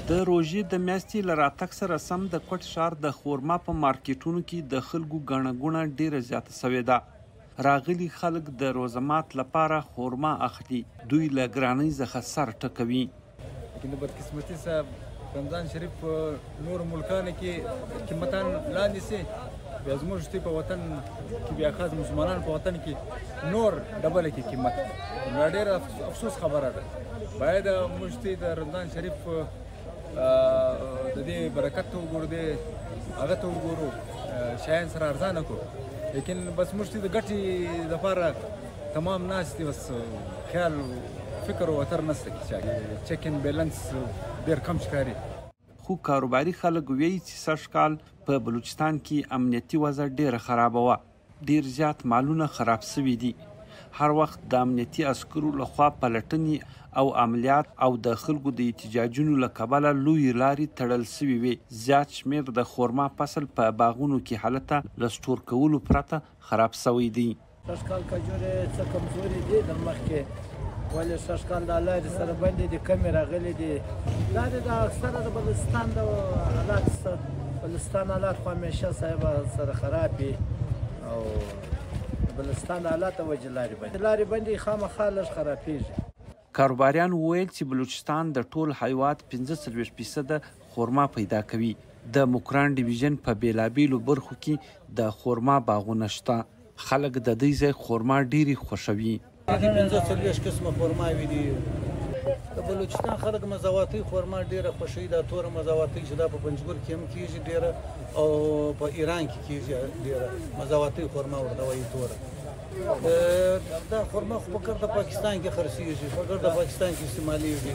د روژې د میاشتې له راتګ سره سم د کوټ ښار د خورما په مارکیټونو کې د خلکو ګڼه ګوڼه ډیره زیاته سوې ده. راغلي خلک د روژه مات لپاره خورما اخلي، دوی له ګرانۍ څخه سر ټکوي. لیکن د بدقسمتي صاحب رمضان شریف په نورو ملکانو کې قیمتان لاندې سي، بیا زموږ شتي په وطن کې بیا خاص مسلمانانو په وطن کې نور ډبله کې قیمت. دا ډېره افسوس خبره ده. باید موږ شتي د رمضان شریف د دې برکت ته وګورو، هغه ته وګورو، شیان سره ارزانه کړو. لیکن بس موږ د ګټې لپاره تمام ناست دي، بس خیال فکر او اتر نشته چې چیک ان بیلنس ډېر کم ښکاري. خو کاروباري خلک وایي چې سږ کال په بلوچستان کې امنیتي وضع ډېره خرابه وه، ډېر زیات مالونه خراب سوي دي. هر وخت د امنیتي عسکرو لخوا پلټنې او عملیات او د خلکو د احتجاجونو له کبله لویې لارې تړل سوي وې. زیات شمېر د خورما فصل په باغونو کې هلته له سټور کولو پرته خراب سوی دی. سږ کال کجورې څه کمزوري دي د مخکې، ولې سږ کال د لارې سره بندې دي، کمې راغلي دي. لارې د اکثره د بلوچستان د حالات بلوچستان حالات خو همیشه صاحب سره خراب وي، او بلوچستان حالات وجه لارې بندې خامخا لږ خرابېږي. کاروباریان وویل چې بلوچستان د ټول هیواد 45% خورما پیدا کوي. د مکران ډیویژن په بیلابیلو برخو کې د خورما باغونه شته. خلک د دې ځای خورما ډیرې خوښوي. 45 قسمه خورماوې دي. د بلوچستان خلک مزاواتي خورما ډیره خوښوي. دا توره مزاواتي چې دا په پنجګور کې هم کیږي ډیره، او په ایران کې کیږي ډیره. مزاواتي خورما ورته وایي توره. دا خورما خو په ګرد پاکستان کې خرڅېږي، په ګرد پاکستان کې استعمالېږي،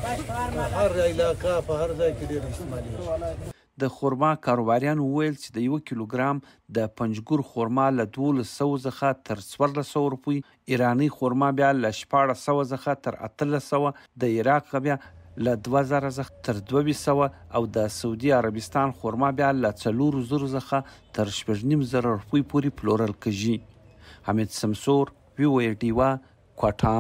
هر علاقه په هر ځای کې ډېر استعمالېږي. د خورما کاروباریانو وویل چې د 1 کیلوګرام د پنجګور خورما له 1200 څخه تر 1400 روپۍ، ایرانی خورما بیا له 1400 څخه تر 1800، د عراق بیا له 2000 څخه تر 2200، او د سعودي عربستان خورما بیا له 4000 څخه تر 8500 روپۍ پورې پلورل کېږي. حمید سمسور، VOA ډیوا، کوټه.